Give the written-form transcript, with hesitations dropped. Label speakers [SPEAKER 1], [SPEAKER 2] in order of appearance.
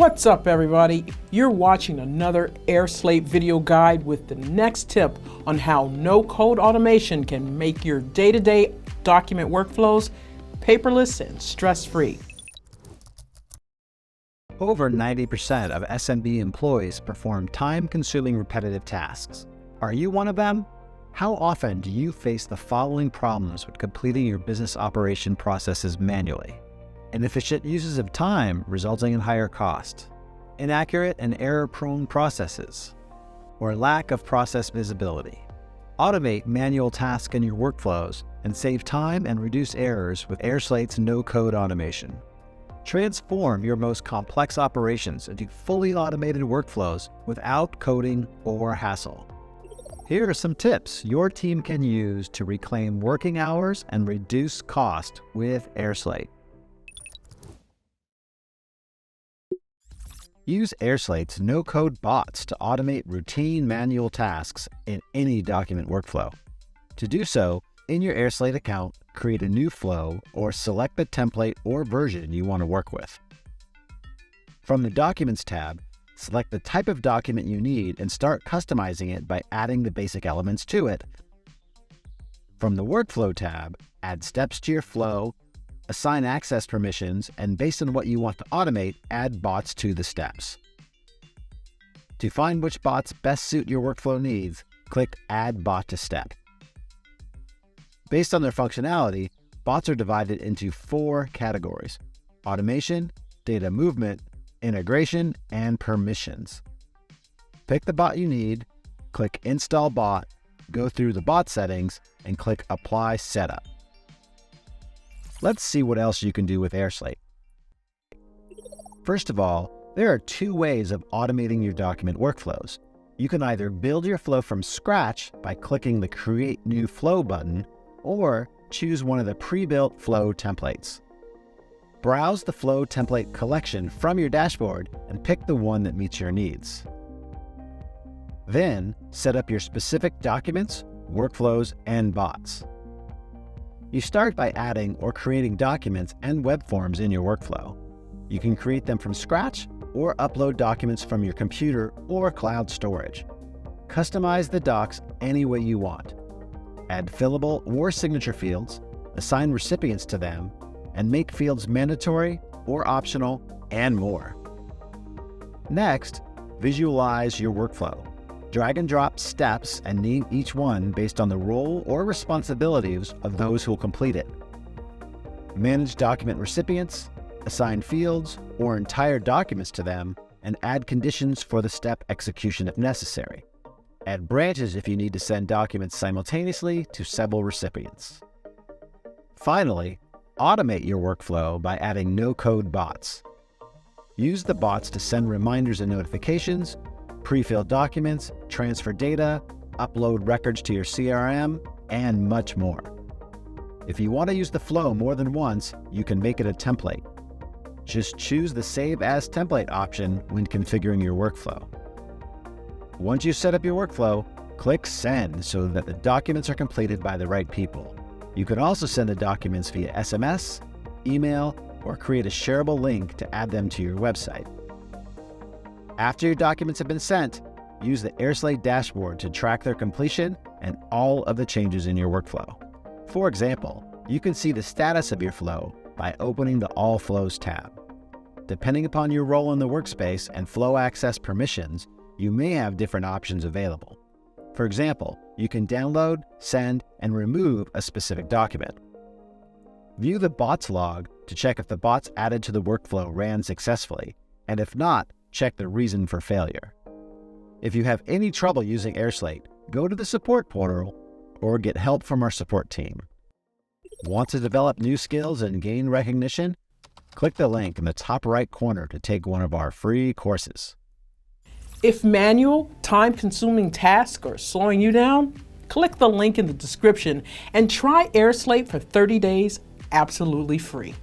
[SPEAKER 1] What's up, everybody? You're watching another airSlate video guide with the next tip on how no-code automation can make your day-to-day document workflows paperless and stress-free.
[SPEAKER 2] Over 90% of SMB employees perform time-consuming repetitive tasks. Are you one of them? How often do you face the following problems with completing your business operation processes manually? Inefficient uses of time resulting in higher cost, inaccurate and error-prone processes, or lack of process visibility. Automate manual tasks in your workflows and save time and reduce errors with airSlate's no-code automation. Transform your most complex operations into fully automated workflows without coding or hassle. Here are some tips your team can use to reclaim working hours and reduce cost with airSlate. Use airSlate's no-code bots to automate routine manual tasks in any document workflow. To do so, in your airSlate account, create a new flow or select the template or version you want to work with. From the Documents tab, select the type of document you need and start customizing it by adding the basic elements to it. From the Workflow tab, add steps to your flow, assign access permissions, and based on what you want to automate, add bots to the steps. To find which bots best suit your workflow needs, click Add Bot to Step. Based on their functionality, bots are divided into 4 categories: automation, data movement, integration, and permissions. Pick the bot you need, click Install Bot, go through the bot settings, and click Apply Setup. Let's see what else you can do with airSlate. First of all, there are 2 ways of automating your document workflows. You can either build your flow from scratch by clicking the Create New Flow button, or choose one of the pre-built flow templates. Browse the flow template collection from your dashboard and pick the one that meets your needs. Then, set up your specific documents, workflows, and bots. You start by adding or creating documents and web forms in your workflow. You can create them from scratch or upload documents from your computer or cloud storage. Customize the docs any way you want. Add fillable or signature fields, assign recipients to them, and make fields mandatory or optional, and more. Next, visualize your workflow. Drag and drop steps and name each one based on the role or responsibilities of those who will complete it. Manage document recipients, assign fields or entire documents to them, and add conditions for the step execution if necessary. Add branches if you need to send documents simultaneously to several recipients. Finally, automate your workflow by adding no-code bots. Use the bots to send reminders and notifications, pre-fill documents, transfer data, upload records to your CRM, and much more. If you want to use the flow more than once, you can make it a template. Just choose the Save As Template option when configuring your workflow. Once you set up your workflow, click Send so that the documents are completed by the right people. You can also send the documents via SMS, email, or create a shareable link to add them to your website. After your documents have been sent, use the airSlate dashboard to track their completion and all of the changes in your workflow. For example, you can see the status of your flow by opening the All Flows tab. Depending upon your role in the workspace and flow access permissions, you may have different options available. For example, you can download, send, and remove a specific document. View the bots log to check if the bots added to the workflow ran successfully, and if not, check the reason for failure. If you have any trouble using airSlate, go to the support portal or get help from our support team. Want to develop new skills and gain recognition? Click the link in the top right corner to take one of our free courses.
[SPEAKER 1] If manual, time-consuming tasks are slowing you down, click the link in the description and try airSlate for 30 days absolutely free.